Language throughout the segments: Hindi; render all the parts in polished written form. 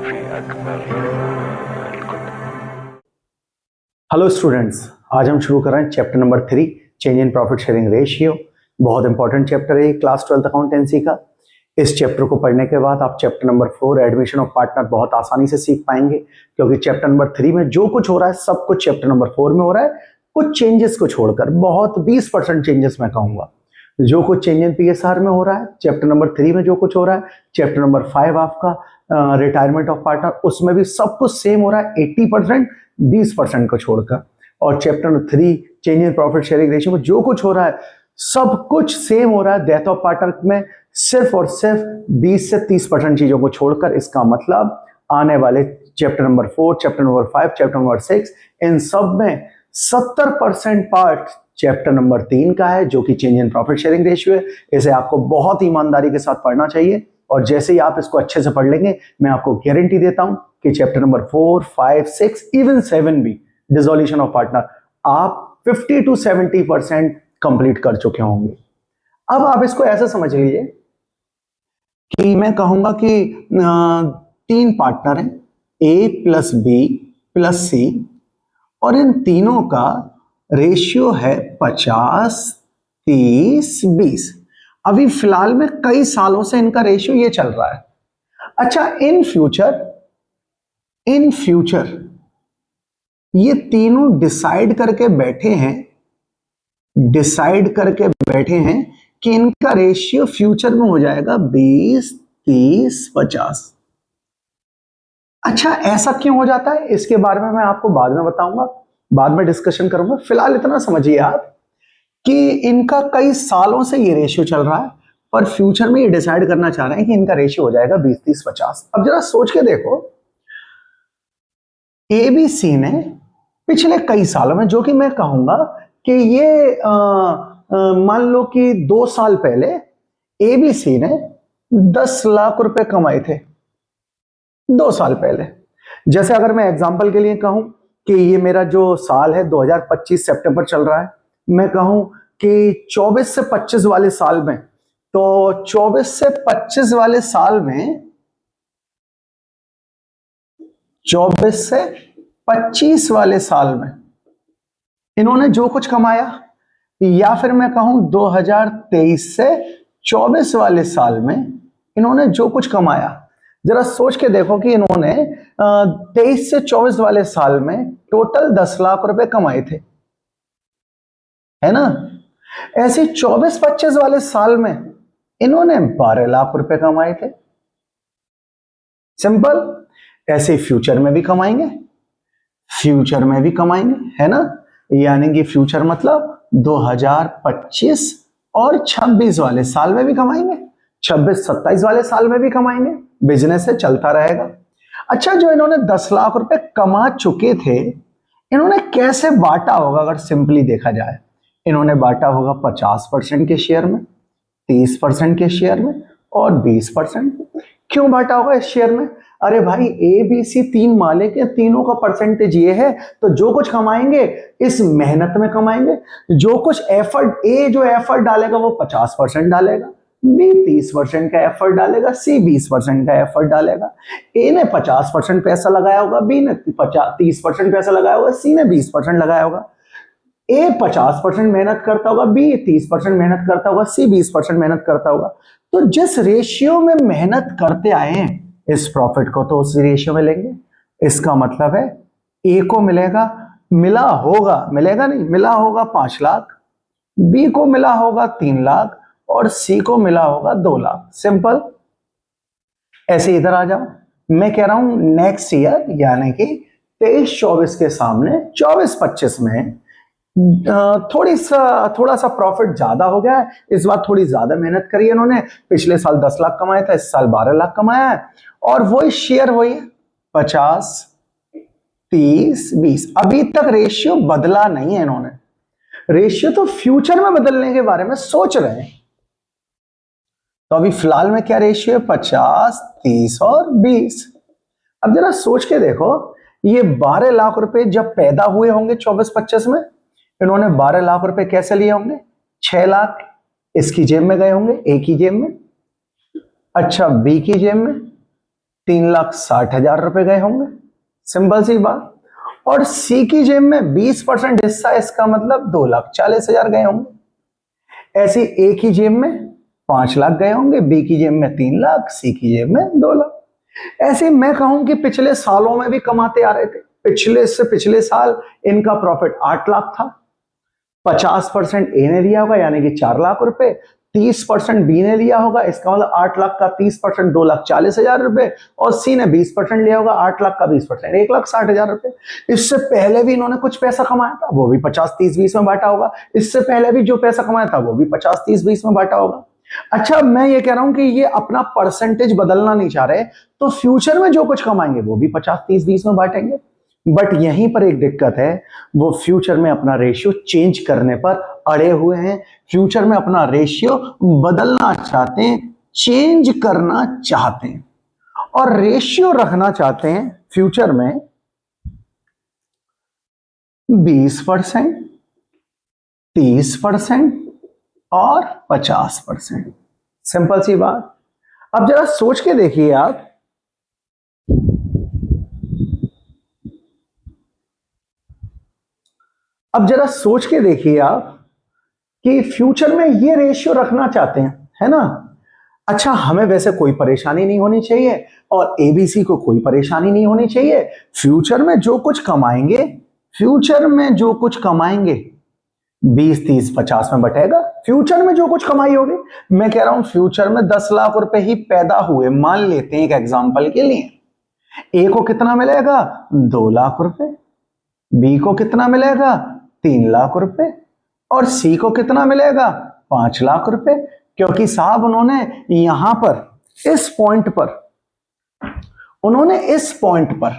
हेलो स्टूडेंट्स, आज हम शुरू कर रहे हैं chapter number 3 change in profit sharing ratio. बहुत इंपॉर्टेंट चैप्टर है क्लास 12th अकाउंटेंसी का। इस चैप्टर को पढ़ने के बाद आप chapter number 4 admission of partner बहुत आसानी से सीख पाएंगे, क्योंकि चैप्टर नंबर 3 में जो कुछ हो रहा है सब कुछ चैप्टर नंबर 4 में हो रहा है, कुछ चेंजेस को छोड़कर। बहुत 20% चेंजेस मैं कहूंगा। जो कुछ चेंज इन पीएसआर में हो रहा है चैप्टर नंबर 3 में, जो कुछ हो रहा है चैप्टर नंबर 5 आपका रिटायरमेंट ऑफ पार्टनर, उसमें भी सब कुछ सेम हो रहा है 80%, 20% को छोड़कर। और chapter number 3 change in profit sharing ratio में जो कुछ हो रहा है सब कुछ सेम हो रहा है डेथ ऑफ पार्टनर में, सिर्फ और सिर्फ 20 से 30% चीजों को छोड़कर। इसका मतलब आने वाले chapter number 4, chapter number 5, chapter number 6, इन सब में 70% पार्ट चैप्टर नंबर 3 का है, जो कि change in profit sharing ratio है। इसे आपको बहुत ईमानदारी के साथ पढ़ना चाहिए, और जैसे ही आप इसको अच्छे से पढ़ लेंगे मैं आपको गारंटी देता हूं कि चैप्टर नंबर 4, 5, 6, इवन 7 भी, डिसोल्यूशन ऑफ पार्टनर, आप 50 to 70% कंप्लीट कर चुके होंगे। अब आप इसको ऐसा समझ लीजिए कि मैं कहूंगा कि 3 पार्टनर हैं, ए प्लस बी प्लस सी, और इन तीनों का रेशियो है 50, 30, 20। अभी फिलहाल में कई सालों से इनका रेशियो ये चल रहा है। अच्छा, इन फ्यूचर ये तीनों डिसाइड करके बैठे हैं कि इनका रेशियो फ्यूचर में हो जाएगा 20, 30, 50। अच्छा, ऐसा क्यों हो जाता है इसके बारे में मैं आपको बाद में बताऊंगा, बाद में डिस्कशन करूंगा। फिलहाल इतना समझिए आप कि इनका कई सालों से ये रेशियो चल रहा है, पर फ्यूचर में ये डिसाइड करना चाह रहे हैं कि इनका रेशियो हो जाएगा 20, 30, 50। अब जरा सोच के देखो, एबीसी ने पिछले कई सालों में, जो कि मैं कहूंगा कि ये मान लो कि 2 साल पहले एबीसी ने 10 लाख रुपए कमाए थे 2 साल पहले। जैसे अगर मैं एग्जांपल के लिए कहूं कि ये मेरा जो साल है 2025 सितंबर चल रहा है, मैं कहूं कि 24 से 25 वाले साल में, तो 24 से 25 वाले साल में 24 से 25 वाले साल में इन्होंने जो कुछ कमाया, या फिर मैं कहूं 2023 से 24 वाले साल में इन्होंने जो कुछ कमाया, जरा सोच के देखो कि इन्होंने 23 से 24 वाले साल में टोटल 10 लाख रुपए कमाए थे, है ना। ऐसे 24-25 वाले साल में इन्होंने 12 लाख रुपए कमाए थे। सिंपल। ऐसे फ्यूचर में भी कमाएंगे, है ना। यानी कि फ्यूचर मतलब 2025 और 26 वाले साल में भी कमाएंगे, 26-27 वाले साल में भी कमाएंगे। बिजनेस से चलता रहेगा। अच्छा, जो इन्होंने 10 लाख रुपए कमा चुके थे, इन्होंने कैसे बांटा होगा? अगर सिंपली देखा जाए, इन्होंने बांटा होगा 50% के शेयर में, 30% के शेयर में और 20%। क्यों बांटा होगा इस शेयर में? अरे भाई, ए बी सी 3 मालिक है, तीनों का परसेंटेज ये है, तो जो कुछ कमाएंगे इस मेहनत में कमाएंगे। जो कुछ एफर्ट, ए जो एफर्ट डालेगा वो 50% डालेगा, बी 30% का एफर्ट डालेगा, सी 20% का एफर्ट डालेगा। ए ने 50% पैसा लगाया होगा, बी ने 30% पैसा लगाया होगा, सी ने 20% लगाया होगा। ए 50% मेहनत करता होगा, बी 30% मेहनत करता होगा, सी 20% मेहनत करता होगा। तो जिस रेशियो में मेहनत करते आए हैं इस प्रॉफिट को, तो उस रेशियो में लेंगे। इसका मतलब है ए को मिला होगा 5 लाख, बी को मिला होगा 3 लाख और सी को मिला होगा 2 लाख। सिंपल। ऐसे इधर आ जाओ, मैं कह रहा हूं नेक्स्ट ईयर यानी कि 23-24 के सामने 24-25 में थोड़ा सा प्रॉफिट ज्यादा हो गया है। इस बार थोड़ी ज्यादा मेहनत करी है इन्होंने। पिछले साल 10 लाख कमाया था, इस साल 12 लाख कमाया है, और वही शेयर वही है 50, 30, 20। अभी तक रेशियो बदला नहीं है इन्होंने। रेशियो तो फ्यूचर में बदलने के बारे में सोच रहे हैं। तो अभी फिलहाल में क्या रेशियो है? 50, 30 और 20। अब जरा सोच के देखो, ये 12 लाख रुपए जब पैदा हुए होंगे 24-25 में, इन्होंने 12 लाख रुपए कैसे लिए होंगे? 6 लाख इसकी जेब में गए होंगे, ए की जेब में। अच्छा, बी की जेब में 3,60,000 रुपए गए होंगे, सिंपल सी बात। और सी की जेब में 20% हिस्सा, इसका मतलब 2,40,000 गए होंगे। ऐसे ए की जेब में 5 लाख गए होंगे, बी की जेब में 3 लाख, सी की जेब में 2 लाख। ऐसे मैं कहूं कि पिछले सालों में भी कमाते आ रहे थे। पिछले साल इनका प्रॉफिट 8 लाख था। 50% ए ने लिया होगा यानी कि 4 लाख रुपए, 30% बी ने लिया होगा, इसका मतलब 8 लाख का 30% 2,40,000 रुपए, और सी ने 20% लिया होगा, 8 लाख का 20% 1,60,000 रुपए। इससे पहले भी इन्होंने कुछ पैसा कमाया था, वो भी 50-30-20 में बांटा होगा। इससे पहले भी जो पैसा कमाया था वो भी 50-30-20 में बांटा होगा। अच्छा, मैं ये कह रहा हूं कि ये अपना परसेंटेज बदलना नहीं चाह रहे, तो फ्यूचर में जो कुछ कमाएंगे वो भी 50-30-20 में बांटेंगे। बट यहीं पर एक दिक्कत है, वो फ्यूचर में अपना रेशियो चेंज करने पर अड़े हुए हैं। फ्यूचर में अपना रेशियो बदलना चाहते हैं, चेंज करना चाहते हैं, और रेशियो रखना चाहते हैं फ्यूचर में 20%, 30% और 50%। सिंपल सी बात। अब जरा सोच के देखिए आप, अब जरा सोच के देखिए आप कि फ्यूचर में ये रेशियो रखना चाहते हैं, है ना। अच्छा, हमें वैसे कोई परेशानी नहीं होनी चाहिए और एबीसी को कोई परेशानी नहीं होनी चाहिए। फ्यूचर में जो कुछ कमाएंगे, फ्यूचर में जो कुछ कमाएंगे 20, 30, 50 में बटेगा। फ्यूचर में जो कुछ कमाई होगी, मैं कह रहा हूं फ्यूचर में 10 लाख रुपए ही पैदा हुए, मान लेते हैं एक एग्जांपल के लिए। ए को कितना मिलेगा? 2 लाख रुपए। बी को कितना मिलेगा? 3 लाख रुपए। और सी को कितना मिलेगा? 5 लाख रुपए। क्योंकि साहब उन्होंने यहां पर इस पॉइंट पर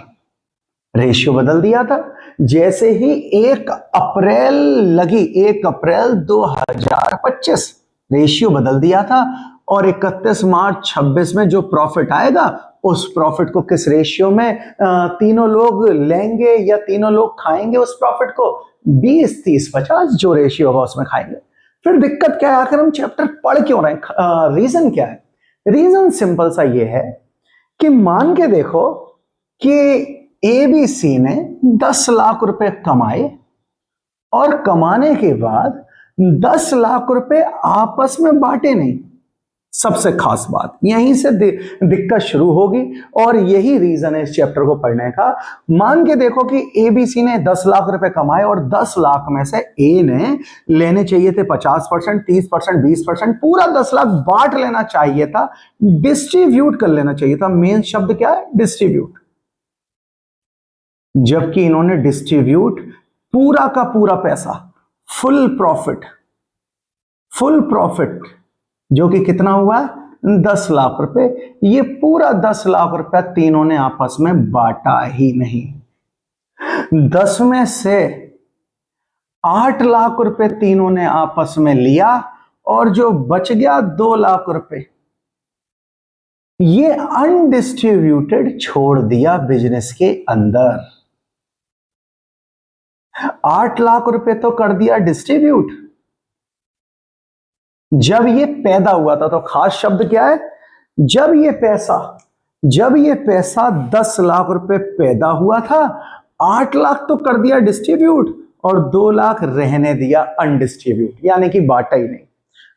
रेशियो बदल दिया था। जैसे ही 1 अप्रैल लगी, 1 अप्रैल 2025, रेशियो बदल दिया था, और 31 मार्च 26 में जो प्रॉफिट आएगा, उस प्रॉफिट को किस रेशियो में तीनों लोग लेंगे या तीनों लोग खाएंगे उस प्रॉफिट को? 20, 30, 50 जो रेशियो होगा उसमें खाएंगे। फिर दिक्कत क्या है, आखिर हम चैप्टर पढ़ क्यों रहे हैं? रीजन क्या है? रीजन सिंपल सा ये है कि मान के देखो कि एबीसी ने 10 लाख रुपए कमाए, और कमाने के बाद 10 लाख रुपए आपस में बांटे नहीं। सबसे खास बात यहीं से दिक्कत शुरू होगी, और यही रीजन है इस चैप्टर को पढ़ने का। मान के देखो कि एबीसी ने 10 लाख रुपए कमाए, और 10 लाख में से ए ने लेने चाहिए थे 50%, 30%, 20%, पूरा 10 लाख बांट लेना चाहिए था, डिस्ट्रीब्यूट कर लेना चाहिए था। मेन शब्द क्या है? डिस्ट्रीब्यूट। जबकि इन्होंने डिस्ट्रीब्यूट पूरा का पूरा पैसा, फुल प्रॉफिट जो कि कितना हुआ? 10 लाख रुपए। ये पूरा 10 लाख रुपए तीनों ने आपस में बांटा ही नहीं। 10 में से 8 लाख रुपए तीनों ने आपस में लिया, और जो बच गया 2 लाख रुपए, ये अनडिस्ट्रीब्यूटेड छोड़ दिया बिजनेस के अंदर। 8 लाख रुपए तो कर दिया डिस्ट्रीब्यूट जब ये पैदा हुआ था। तो खास शब्द क्या है? जब ये पैसा 10 लाख रुपए पैदा हुआ था, 8 लाख तो कर दिया डिस्ट्रीब्यूट, और 2 लाख रहने दिया अनडिस्ट्रीब्यूट, यानी कि बांटा ही नहीं।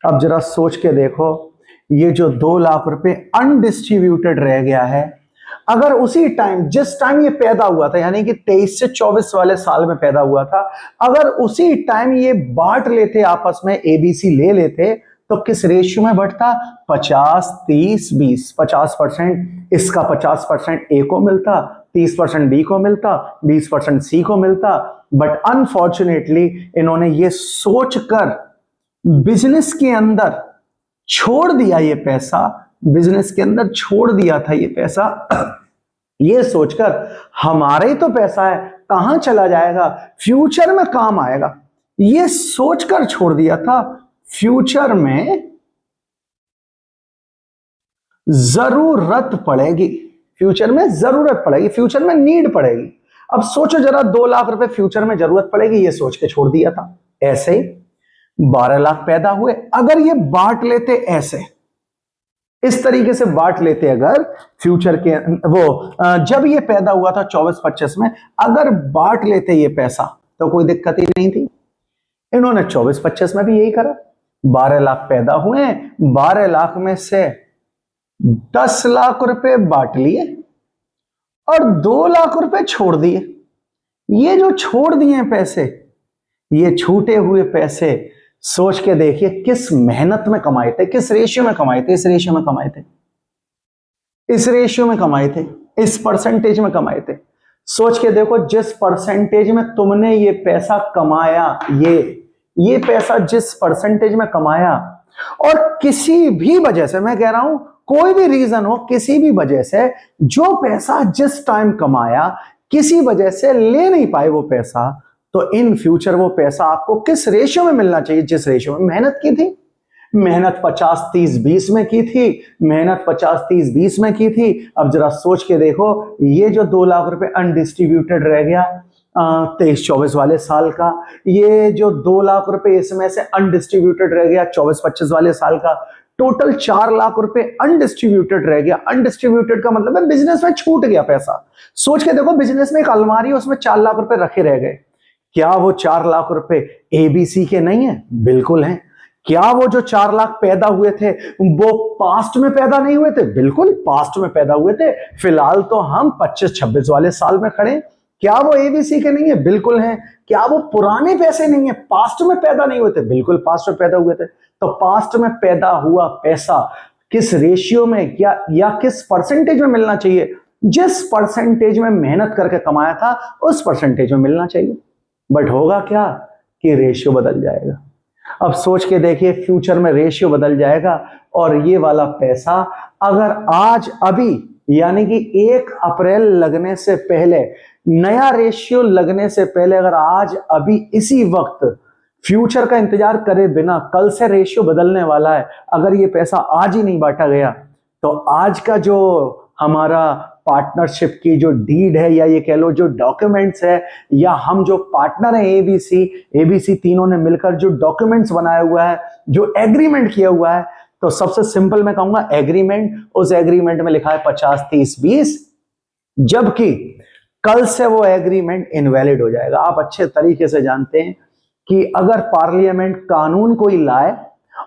अब जरा सोच के देखो, ये जो 2 लाख रुपए अनडिस्ट्रीब्यूटेड रह गया है, अगर उसी टाइम, जिस टाइम ये पैदा हुआ था, यानी कि 23 से 24 वाले साल में पैदा हुआ था, अगर उसी टाइम ये बांट लेते आपस में, एबीसी ले लेते, तो किस रेशियो में बढ़ता? 50, 30, 20। 50% इसका 50% ए को मिलता, 30% बी को मिलता, 20% सी को मिलता। बट अनफॉर्चुनेटली इन्होंने ये सोचकर बिजनेस के अंदर छोड़ दिया, ये पैसा बिजनेस के अंदर छोड़ दिया था ये पैसा, ये सोचकर हमारा ही तो पैसा है, कहां चला जाएगा, फ्यूचर में काम आएगा, ये सोचकर छोड़ दिया था। फ्यूचर में जरूरत पड़ेगी, फ्यूचर में नीड पड़ेगी। अब सोचो जरा, 2 लाख रुपए फ्यूचर में जरूरत पड़ेगी, ये सोच के छोड़ दिया था। ऐसे 12 लाख पैदा हुए, अगर ये बांट लेते ऐसे, इस तरीके से बांट लेते अगर फ्यूचर के जब ये पैदा हुआ था 24-25 में, अगर बांट लेते ये पैसा तो कोई दिक्कत ही नहीं थी। इन्होंने 24-25 में भी यही करा। 12 लाख पैदा हुए, 12 लाख में से 10 लाख रुपए बांट लिए और 2 लाख रुपए छोड़ दिए। ये जो छोड़ दिए पैसे, ये छूटे हुए पैसे सोच के देखिए किस मेहनत में कमाए थे, किस रेशियो में कमाए थे, इस रेशियो में कमाए थे, इस रेशियो में कमाए थे, इस परसेंटेज में कमाए थे। सोच के देखो जिस परसेंटेज में तुमने ये पैसा कमाया, ये पैसा जिस परसेंटेज में कमाया, और किसी भी वजह से, मैं कह रहा हूं कोई भी रीजन हो, किसी भी वजह से जो पैसा जिस टाइम कमाया किसी वजह से ले नहीं पाए वो पैसा, तो इन फ्यूचर वो पैसा आपको किस रेशियो में मिलना चाहिए, जिस रेशियो में मेहनत की थी। मेहनत 50-30-20 में की थी, मेहनत 50-30-20 में की थी। अब जरा सोच के देखो, ये जो 2 लाख रुपए अनडिस्ट्रीब्यूटेड रह गया 23-24 वाले साल का, ये जो 2 लाख रुपए इसमें से अनडिस्ट्रीब्यूटेड रह गया 24-25 वाले साल का, टोटल 4 लाख रुपए अनडिस्ट्रीब्यूटेड रह गया। अनडिस्ट्रीब्यूटेड का मतलब है बिजनेस में छूट गया पैसा। सोच के देखो, बिजनेस में एक अलमारी है, उसमें 4 लाख रुपए रखे रह गए। क्या वो 4 लाख रुपए एबीसी के नहीं है? बिल्कुल हैं। क्या वो जो 4 लाख पैदा हुए थे वो पास्ट में पैदा नहीं हुए थे? बिल्कुल पास्ट में पैदा हुए थे। फिलहाल तो हम 25-26 वाले साल में खड़े। क्या वो एबीसी के नहीं है? बिल्कुल हैं। क्या वो पुराने पैसे नहीं है, पास्ट में पैदा नहीं हुए थे? बिल्कुल पास्ट में पैदा हुए थे। तो पास्ट में पैदा हुआ पैसा किस रेशियो में या किस परसेंटेज में मिलना चाहिए? जिस परसेंटेज में मेहनत करके कमाया था उस परसेंटेज में मिलना चाहिए। बट होगा क्या कि रेशियो बदल जाएगा। अब सोच के देखिए, फ्यूचर में रेशियो बदल जाएगा और ये वाला पैसा अगर आज अभी यानी कि 1 अप्रैल लगने से पहले, नया रेशियो लगने से पहले, अगर आज अभी इसी वक्त फ्यूचर का इंतजार करे बिना, कल से रेशियो बदलने वाला है, अगर ये पैसा आज ही नहीं बांटा गया तो आज का जो हमारा पार्टनरशिप की जो डीड है, या ये कह लो जो डॉक्यूमेंट्स है, या हम जो पार्टनर हैं एबीसी तीनों ने मिलकर जो डॉक्यूमेंट्स बनाया हुआ है, जो एग्रीमेंट किया हुआ है, तो सबसे सिंपल मैं कहूंगा एग्रीमेंट, उस एग्रीमेंट में लिखा है 50-30-20, जबकि कल से वो एग्रीमेंट इनवैलिड हो जाएगा। आप अच्छे तरीके से जानते हैं कि अगर पार्लियामेंट कानून कोई लाए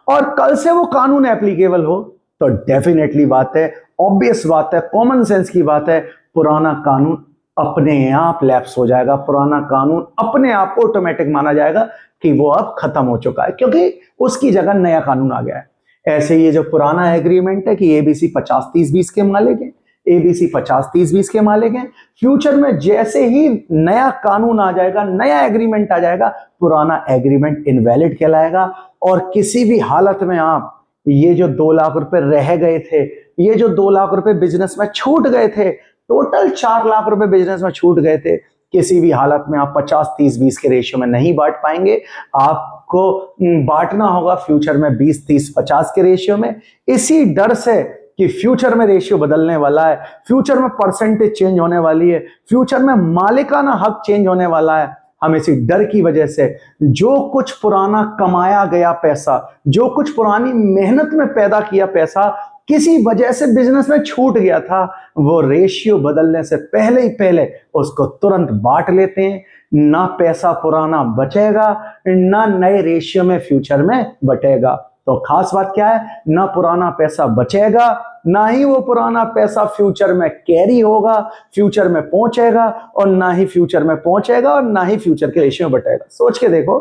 और कल से वो कानून एप्लीकेबल हो तो डेफिनेटली बात है, ऑब्वियस बात है, कॉमन सेंस की बात है, पुराना कानून अपने आप लैप्स हो जाएगा। पुराना कानून अपने आप ऑटोमेटिक माना जाएगा कि वो अब खत्म हो चुका है, क्योंकि उसकी जगह नया कानून आ गया है। ऐसे ये जो पुराना एग्रीमेंट है कि एबीसी 50-30-20 के मालिक है, एबीसी 50-30-20 के मालिक हैं, फ्यूचर में जैसे ही नया कानून आ जाएगा, नया एग्रीमेंट आ जाएगा, पुराना एग्रीमेंट इनवैलिड कहलाएगा। और किसी भी हालत में आप ये जो 2 लाख रुपए रह गए थे, ये जो 2 लाख रुपए बिजनेस में छूट गए थे, टोटल 4 लाख रुपए बिजनेस में छूट गए थे, किसी भी हालत में आप 50-30-20 के रेशियो में नहीं बांट पाएंगे। आपको बांटना होगा फ्यूचर में 20-30-50 के रेशियो में। इसी डर से कि फ्यूचर में रेशियो बदलने वाला है, फ्यूचर में परसेंटेज चेंज होने वाली है, फ्यूचर में मालिकाना हक चेंज होने वाला है, हम इसी डर की वजह से जो कुछ पुराना कमाया गया पैसा, जो कुछ पुरानी मेहनत में पैदा किया पैसा किसी वजह से बिजनेस में छूट गया था, वो रेशियो बदलने से पहले ही पहले उसको तुरंत बांट लेते हैं। ना पैसा पुराना बचेगा, ना नए रेशियो में फ्यूचर में बटेगा। तो खास बात क्या है, ना पुराना पैसा बचेगा, ना ही वो पुराना पैसा फ्यूचर में कैरी होगा, फ्यूचर में पहुंचेगा, और ना ही फ्यूचर में पहुंचेगा और ना ही फ्यूचर के रेशियो में बटेगा। सोच के देखो,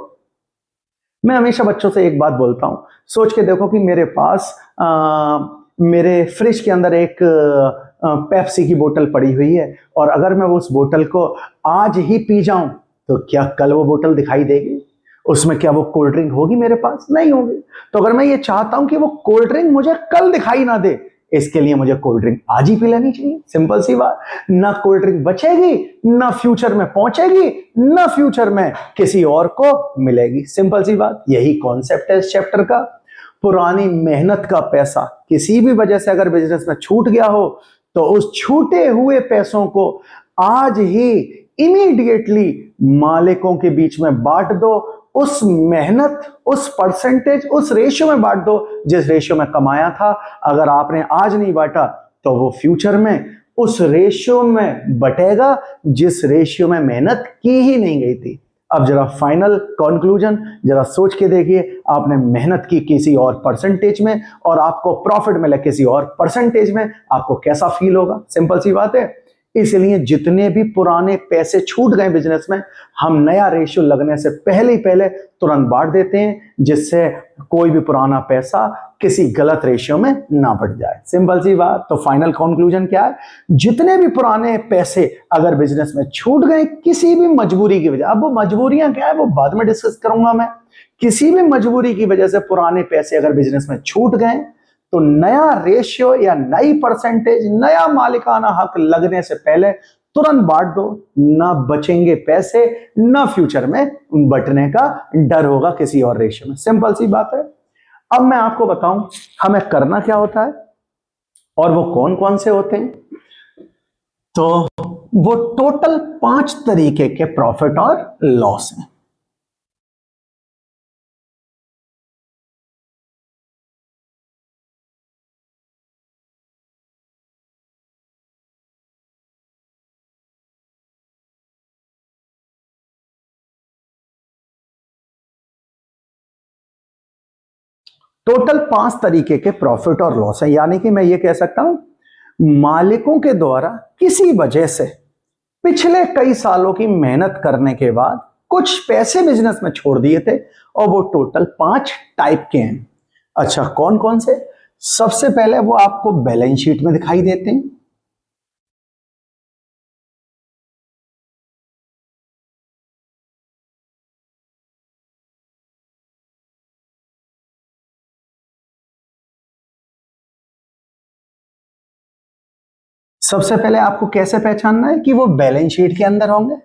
मैं हमेशा बच्चों से एक बात बोलता हूं, सोच के देखो कि मेरे पास मेरे फ्रिज के अंदर एक पेप्सी की बोतल पड़ी हुई है, और अगर मैं उस बोतल को आज ही पी जाऊं तो क्या कल वो बोतल दिखाई देगी? उसमें क्या वो कोल्ड ड्रिंक होगी मेरे पास? नहीं होगी। तो अगर मैं ये चाहता हूं कि वो कोल्ड ड्रिंक मुझे कल दिखाई ना दे, इसके लिए मुझे कोल्ड ड्रिंक आज ही पी लेनी चाहिए। सिंपल सी बात। ना कोल्ड ड्रिंक बचेगी, ना फ्यूचर में पहुंचेगी, ना फ्यूचर में किसी और को मिलेगी। सिंपल सी बात। यही कॉन्सेप्ट है इस चैप्टर का। पुरानी मेहनत का पैसा किसी भी वजह से अगर बिजनेस में छूट गया हो तो उस छूटे हुए पैसों को आज ही इमीडिएटली मालिकों के बीच में बांट दो। उस मेहनत, उस परसेंटेज, उस रेशियो में बांट दो जिस रेशियो में कमाया था। अगर आपने आज नहीं बांटा तो वो फ्यूचर में उस रेशियो में बटेगा जिस रेशियो में मेहनत की ही नहीं गई थी। अब जरा फाइनल कंक्लूजन जरा सोच के देखिए, आपने मेहनत की किसी और परसेंटेज में और आपको प्रॉफिट मिला किसी और परसेंटेज में, आपको कैसा फील होगा? सिंपल सी बात है। इसलिए जितने भी पुराने पैसे छूट गए बिजनेस में, हम नया रेशियो लगने से पहले ही पहले तुरंत बांट देते हैं, जिससे कोई भी पुराना पैसा किसी गलत रेशियो में ना बढ़ जाए। सिंपल सी बात। तो फाइनल कंक्लूजन क्या है? जितने भी पुराने पैसे अगर बिजनेस में छूट गए किसी भी मजबूरी की वजह, अब वो मजबूरियां क्या है वो बाद में डिस्कस करूंगा मैं, किसी भी मजबूरी की वजह से पुराने पैसे अगर बिजनेस में छूट गए तो नया रेशियो या नई परसेंटेज, नया मालिकाना हक लगने से पहले तुरंत बांट दो, ना बचेंगे पैसे, ना फ्यूचर में बटने का डर होगा किसी और रेशियो में। सिंपल सी बात है। अब मैं आपको बताऊं हमें करना क्या होता है और वो कौन कौन से होते हैं। तो वो टोटल 5 तरीके के प्रॉफिट और लॉस हैं। टोटल 5 तरीके के प्रॉफिट और लॉस है, यानी कि मैं ये कह सकता हूं मालिकों के द्वारा किसी वजह से पिछले कई सालों की मेहनत करने के बाद कुछ पैसे बिजनेस में छोड़ दिए थे, और वो टोटल 5 टाइप के हैं। अच्छा, कौन कौन से? सबसे पहले वो आपको बैलेंस शीट में दिखाई देते हैं। सबसे पहले आपको कैसे पहचानना है कि वो बैलेंस शीट के अंदर होंगे?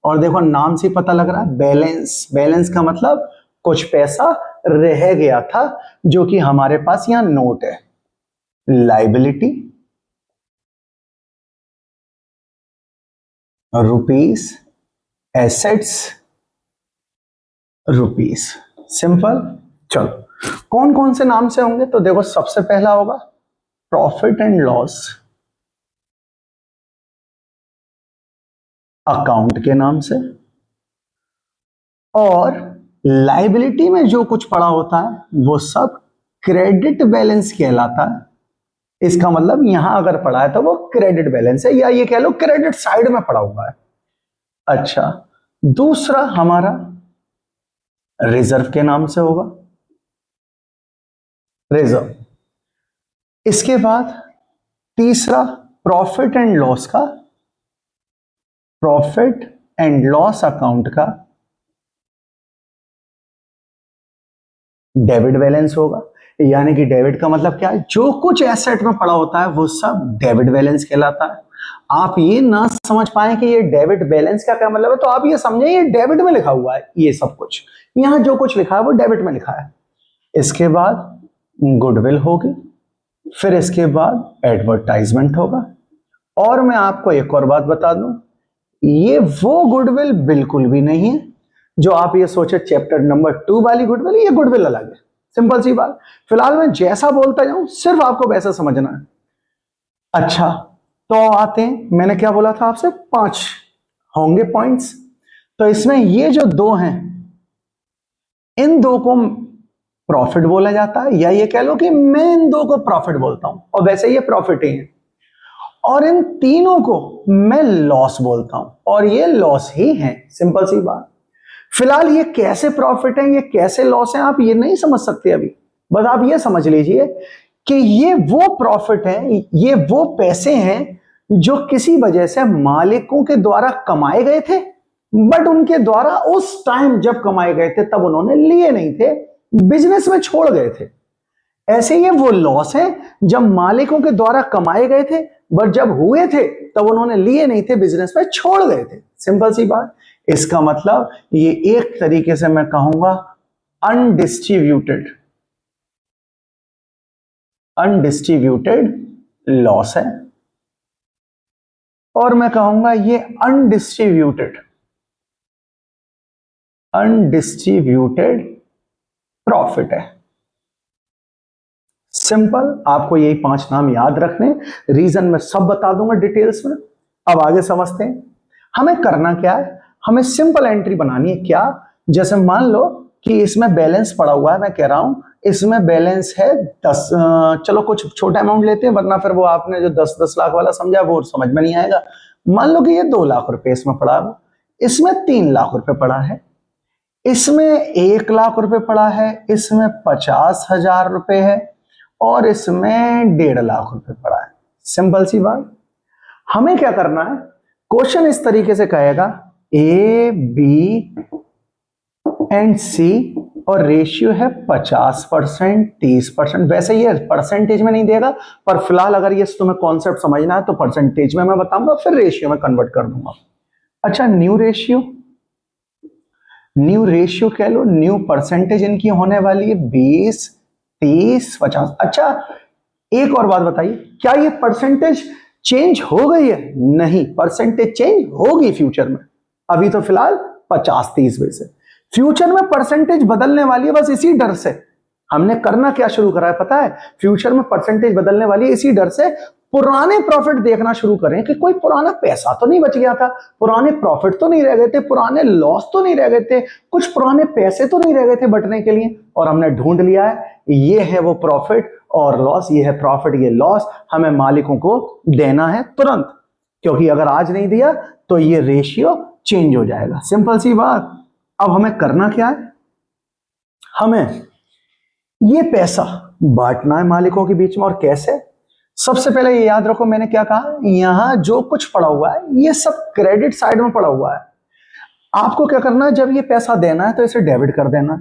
और देखो नाम से पता लग रहा है बैलेंस। बैलेंस का मतलब कुछ पैसा रह गया था जो कि हमारे पास यहां नोट है। Liability rupees, assets rupees. Simple. चलो कौन कौन से नाम से होंगे? तो देखो सबसे पहला होगा प्रॉफिट एंड लॉस अकाउंट के नाम से, और लाइबिलिटी में जो कुछ पड़ा होता है वो सब क्रेडिट बैलेंस कहलाता है। इसका मतलब यहां अगर पड़ा है तो वो क्रेडिट बैलेंस है, या ये कह लो क्रेडिट साइड में पड़ा हुआ है। अच्छा, दूसरा हमारा रिजर्व के नाम से होगा, रिजर्व। इसके बाद तीसरा प्रॉफिट एंड लॉस का, प्रॉफिट एंड लॉस अकाउंट का डेबिट बैलेंस होगा। यानी कि डेबिट का मतलब क्या है? जो कुछ एसेट में पड़ा होता है वो सब डेबिट बैलेंस कहलाता है। आप ये ना समझ पाए कि ये डेबिट बैलेंस का क्या मतलब है, तो आप ये समझे ये डेबिट में लिखा हुआ है, ये सब कुछ यहां जो कुछ लिखा है वो डेबिट में लिखा है। इसके बाद गुडविल होगी, फिर इसके बाद एडवर्टाइजमेंट होगा। और मैं आपको एक और बात बता दूं, ये वो गुडविल बिल्कुल भी नहीं है जो आप ये सोचे चैप्टर नंबर 2 वाली गुडविल। ये गुडविल अलग है। सिंपल सी बात। फिलहाल मैं जैसा बोलता जाऊं सिर्फ आपको वैसा समझना है। अच्छा, तो आते हैं, मैंने क्या बोला था आपसे? 5 होंगे पॉइंट्स। तो इसमें ये जो 2 हैं, इन 2 को प्रॉफिट बोला जाता है, या ये कह लो कि मैं इन 2 को प्रॉफिट बोलता हूं, और वैसे ये प्रॉफिट ही है। और इन तीनों को मैं लॉस बोलता हूं, और ये लॉस ही है। सिंपल सी बात। फिलहाल ये कैसे प्रॉफिट है, ये कैसे लॉस है, आप ये नहीं समझ सकते अभी। बस आप ये समझ लीजिए कि ये वो प्रॉफिट है, ये वो पैसे हैं जो किसी वजह से मालिकों के द्वारा कमाए गए थे, बट उनके द्वारा उस टाइम जब कमाए गए थे तब उन्होंने लिए नहीं थे, बिजनेस में छोड़ गए थे। ऐसे ही वो लॉस है जब मालिकों के द्वारा कमाए गए थे बट जब हुए थे तब उन्होंने लिए नहीं थे, बिजनेस में छोड़ गए थे। सिंपल सी बात। इसका मतलब ये एक तरीके से मैं कहूंगा अनडिस्ट्रीब्यूटेड, अनडिस्ट्रीब्यूटेड लॉस है, और मैं कहूंगा ये अनडिस्ट्रीब्यूटेड अनडिस्ट्रीब्यूटेड प्रॉफिट है। सिंपल, आपको यही 5 नाम याद रखने, रीजन में सब बता दूंगा डिटेल्स में। अब आगे समझते हैं हमें करना क्या है। हमें सिंपल एंट्री बनानी है। क्या? जैसे मान लो कि इसमें बैलेंस पड़ा हुआ है, मैं कह रहा हूं इसमें बैलेंस है 10, चलो कुछ छोटा अमाउंट लेते हैं वरना फिर वो आपने जो 10-10 लाख वाला समझा वो समझ में नहीं आएगा। मान लो कि ये 2 लाख रुपए इसमें पड़ा है, इसमें 3 लाख रुपए पड़ा है, इसमें 1 लाख रुपए पड़ा है, इसमें 50,000 रुपए है और इसमें 1.5 लाख रुपए पड़ा है। सिंपल सी बात। हमें क्या करना है, क्वेश्चन इस तरीके से कहेगा ए बी एंड सी और रेशियो है 50%, 30%। वैसे ये परसेंटेज में नहीं देगा, पर फिलहाल अगर ये तुम्हें कॉन्सेप्ट समझना है तो परसेंटेज में मैं बताऊंगा, फिर रेशियो में कन्वर्ट कर दूंगा। अच्छा, न्यू रेशियो कह लो, न्यू परसेंटेज इनकी होने वाली है 20, 30, 50। अच्छा, एक और बात बताइए, क्या ये परसेंटेज चेंज हो गई है? नहीं, परसेंटेज चेंज होगी फ्यूचर में। अभी तो फिलहाल 50, 30 में से फ्यूचर में परसेंटेज बदलने वाली है। बस इसी डर से हमने करना क्या शुरू करा है पता है? फ्यूचर में परसेंटेज बदलने वाली है, इसी डर से पुराने प्रॉफिट देखना शुरू करें कि कोई पुराना पैसा तो नहीं बच गया था, पुराने प्रॉफिट तो नहीं रह गए थे, पुराने लॉस तो नहीं रह गए थे, कुछ पुराने पैसे तो नहीं रह गए थे बटने के लिए। और हमने ढूंढ लिया है, ये है वो प्रॉफिट और लॉस, ये है प्रॉफिट, ये लॉस हमें मालिकों को देना है तुरंत, क्योंकि अगर आज नहीं दिया तो ये रेशियो चेंज हो जाएगा। सिंपल सी बात। अब हमें करना क्या है, हमें ये पैसा बांटना है मालिकों के बीच में। और कैसे? सबसे पहले ये याद रखो मैंने क्या कहा, यहां जो कुछ पड़ा हुआ है ये सब क्रेडिट साइड में पड़ा हुआ है। आपको क्या करना है, जब ये पैसा देना है तो इसे डेबिट कर देना है।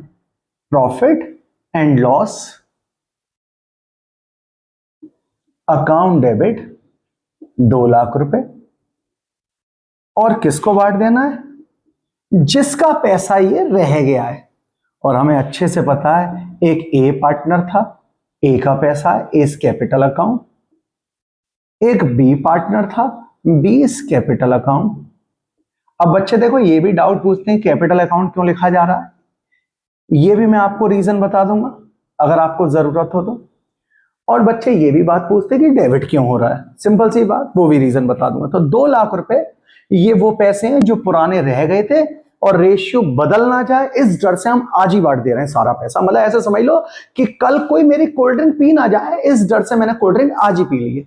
Profit and loss account debit 2 lakh रुपए। और किसको बांट देना है? जिसका पैसा ये रह गया है। और हमें अच्छे से पता है एक ए पार्टनर था, ए का पैसा है इस कैपिटल अकाउंट, एक बी पार्टनर था, बी इस कैपिटल अकाउंट। अब बच्चे देखो, ये भी डाउट पूछते हैं कैपिटल अकाउंट क्यों लिखा जा रहा है, ये भी मैं आपको रीजन बता दूंगा अगर आपको जरूरत हो तो। और बच्चे ये भी बात पूछते हैं कि डेबिट क्यों हो रहा है, सिंपल सी बात, वो भी रीजन बता दूंगा। तो 2 लाख रुपए ये वो पैसे हैं जो पुराने रह गए थे और रेशियो बदल ना जाए इस डर से हम आज ही बांट दे रहे हैं सारा पैसा। मतलब ऐसे समझ लो कि कल कोई मेरी कोल्ड ड्रिंक पी ना जाए, इस डर से मैंने कोल्ड ड्रिंक आज ही पी ली है।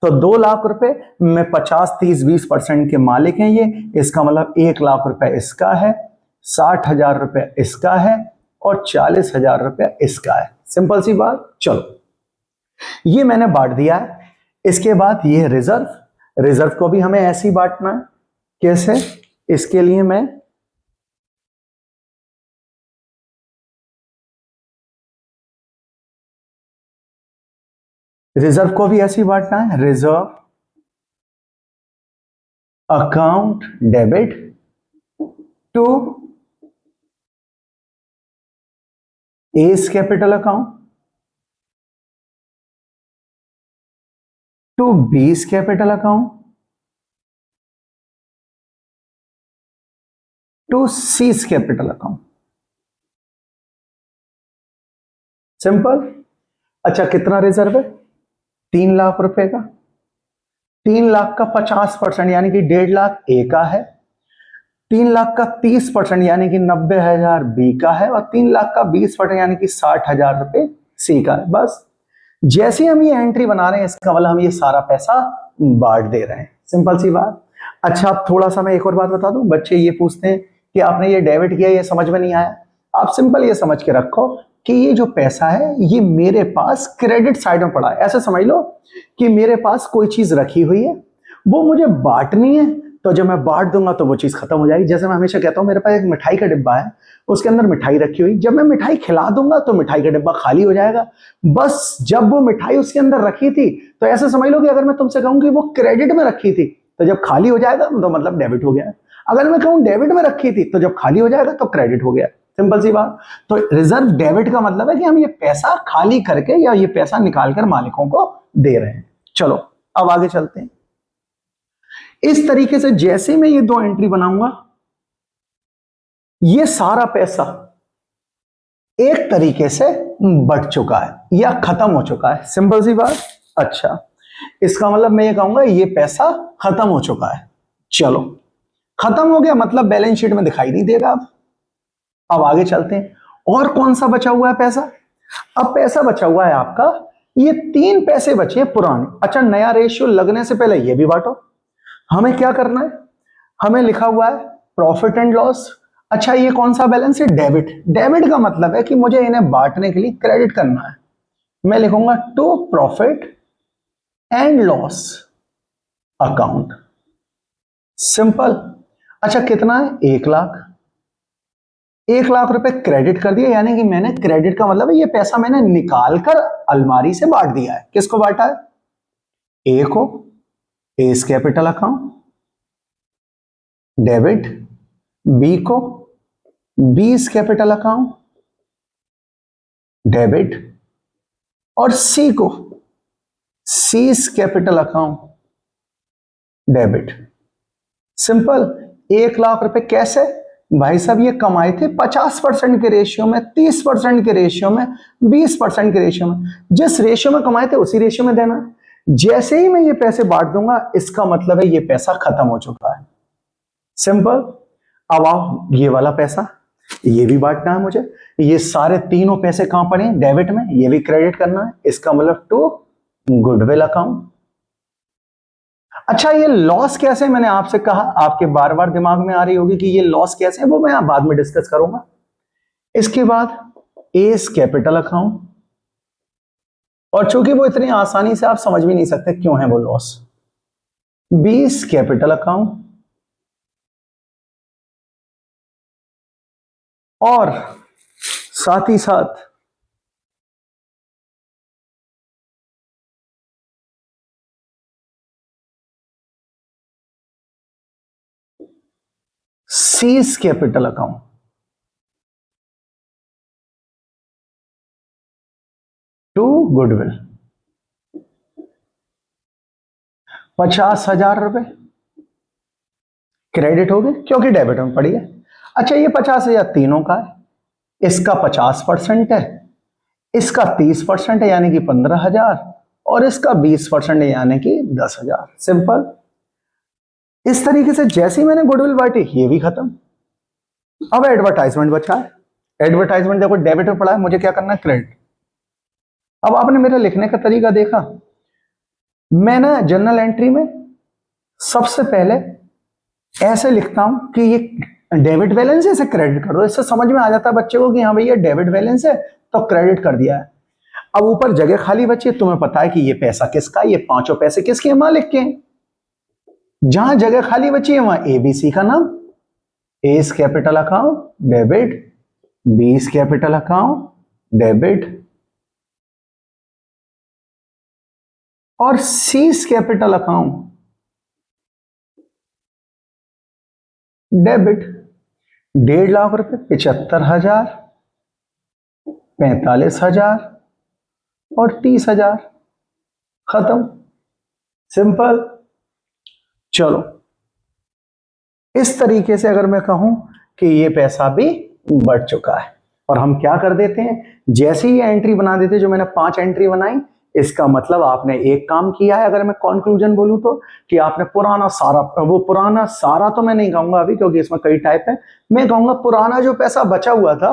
तो 2 लाख रुपए में 50, 30, 20% के मालिक हैं ये। इसका मतलब 1 लाख रुपए इसका है, 60,000 रुपए इसका है और 40,000 रुपए इसका है। सिंपल सी बात। चलो, ये मैंने बांट दिया है। इसके बाद ये रिजर्व, रिजर्व को भी हमें ऐसे ही बांटना है। कैसे? इसके लिए मैं रिजर्व को भी ऐसे ही बांटना है। Reserve account debit to A's capital account to B's capital account to C's capital account. Simple. अच्छा, कितना रिजर्व है? 3 लाख रुपए का। 3 लाख का 50% यानी कि 1.5 लाख ए का है, 3 लाख का 30% यानी कि 90,000 बी का है और 3 लाख का 20% यानी कि 60,000 रुपए सी का है। बस जैसे हम ये एंट्री बना रहे हैं इसका मतलब हम ये सारा पैसा बांट दे रहे हैं। सिंपल सी बात। अच्छा, अब थोड़ा सा मैं एक और बात बता दूं। बच्चे ये पूछते हैं कि आपने ये डेबिट किया, ये समझ में नहीं आया। आप सिंपल ये समझ के रखो कि ये जो पैसा है ये मेरे पास क्रेडिट साइड में पड़ा है। ऐसे समझ लो कि मेरे पास कोई चीज रखी हुई है, वो मुझे बांटनी है, तो जब मैं बांट दूंगा तो वो चीज खत्म हो जाएगी। जैसे मैं हमेशा कहता हूं, मेरे पास एक मिठाई का डिब्बा है, उसके अंदर मिठाई रखी हुई, जब मैं मिठाई खिला दूंगा तो मिठाई का डिब्बा खाली हो जाएगा। बस जब वो मिठाई उसके अंदर रखी थी, तो ऐसे समझ लो कि अगर मैं तुमसे कहूं कि वो क्रेडिट में रखी थी, तो जब खाली हो जाएगा तो मतलब डेबिट हो गया। अगर मैं कहूं डेबिट में रखी थी, तो जब खाली हो जाएगा तो क्रेडिट हो गया। सिंपल सी बात। तो रिजर्व डेबिट का मतलब है कि हम ये पैसा खाली करके या ये पैसा निकाल कर मालिकों को दे रहे हैं। चलो अब आगे चलते हैं। इस तरीके से जैसे मैं ये 2 एंट्री बनाऊंगा, ये सारा पैसा एक तरीके से बढ़ चुका है या खत्म हो चुका है, सिंपल सी बात। अच्छा, इसका मतलब मैं ये कहूंगा ये पैसा खत्म हो चुका है। चलो, खत्म हो गया मतलब बैलेंस शीट में दिखाई नहीं देगा। अब आगे चलते हैं, और कौन सा बचा हुआ है पैसा? अब पैसा बचा हुआ है आपका, ये 3 पैसे बचे हैं पुराने। अच्छा, नया रेशियो लगने से पहले ये भी बांटो। हमें क्या करना है? हमें लिखा हुआ है प्रॉफिट एंड लॉस। अच्छा, ये कौन सा बैलेंस है? डेबिट। डेबिट का मतलब है कि मुझे इन्हें बांटने के लिए क्रेडिट करना है। मैं लिखूंगा to profit and loss account, simple. अच्छा, कितना है? 1 लाख। 1 लाख रुपए क्रेडिट कर दिया, यानी कि मैंने, क्रेडिट का मतलब है ये पैसा मैंने निकाल कर अलमारी से बांट दिया है। किसको बांटा है? ए को, A's capital account debit, B को, बीस कैपिटल अकाउंट डेबिट, और सी को, C's capital account debit, simple. 1 lakh रुपए कैसे? भाई साहब ये कमाए थे 50% के रेशियो में, 30% के रेशियो में, 20% के रेशियो में। जिस रेशियो में कमाए थे उसी रेशियो में देना। जैसे ही मैं ये पैसे बांट दूंगा, इसका मतलब है ये पैसा खत्म हो चुका है, सिंपल। अब आओ, ये वाला पैसा, ये भी बांटना है मुझे। ये सारे तीनों पैसे कहां पड़े हैं? डेबिट में। ये भी क्रेडिट करना है, इसका मतलब टू गुडविल अकाउंट। अच्छा, ये लॉस कैसे? मैंने आपसे कहा, आपके बार बार दिमाग में आ रही होगी कि ये लॉस कैसे है, वो मैं बाद में डिस्कस करूंगा। इसके बाद एस कैपिटल अकाउंट, और चूंकि वो इतनी आसानी से आप समझ भी नहीं सकते क्यों है वो लॉस। बीस कैपिटल अकाउंट, और साथ ही साथ C's capital account. To goodwill 50,000 रुपए क्रेडिट हो गए, क्योंकि डेबिट में पड़ी है। अच्छा, ये 50,000 तीनों का है, इसका 50% है, इसका 30% है यानी कि 15,000, और इसका 20% है यानी कि 10,000, सिंपल। इस तरीके से जैसे ही मैंने गुडविल बांटी, ये भी खत्म। अब एडवर्टाइजमेंट बचा है। एडवर्टाइजमेंट देखो डेबिट में पड़ा है, मुझे क्या करना है? क्रेडिट। अब आपने मेरे लिखने का तरीका देखा, मैं ना जर्नल एंट्री में सबसे पहले ऐसे लिखता हूं कि ये डेबिट बैलेंस है, इसे क्रेडिट कर दो। इससे समझ में आ जाता है बच्चे को कि हाँ भैया डेबिट बैलेंस है तो क्रेडिट कर दिया है। अब ऊपर जगह खाली बची, तुम्हें पता है कि ये पैसा किसका, ये पांचों पैसे किसके हैं? मालिक के। जहां जगह खाली बची है वहां एबीसी का नाम, एस कैपिटल अकाउंट डेबिट, बीस कैपिटल अकाउंट डेबिट, और सीस कैपिटल अकाउंट डेबिट। 1.5 लाख रुपए, 75,000, 45,000 और 30,000, खत्म, सिंपल। चलो, इस तरीके से अगर मैं कहूं कि ये पैसा भी बढ़ चुका है, और हम क्या कर देते हैं, जैसे ही ये एंट्री बना देते हैं, जो मैंने 5 एंट्री बनाई, इसका मतलब आपने एक काम किया है। अगर मैं कंक्लूजन बोलूं तो, कि आपने पुराना सारा, वो पुराना सारा तो मैं नहीं कहूंगा अभी क्योंकि इसमें कई टाइप है, मैं कहूंगा पुराना जो पैसा बचा हुआ था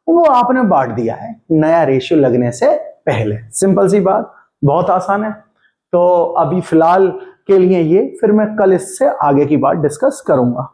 वो आपने बांट दिया है नया रेशियो लगने से पहले, सिंपल सी बात, बहुत आसान है। तो अभी फिलहाल के लिए ये, फिर मैं कल इससे आगे की बात डिस्कस करूंगा।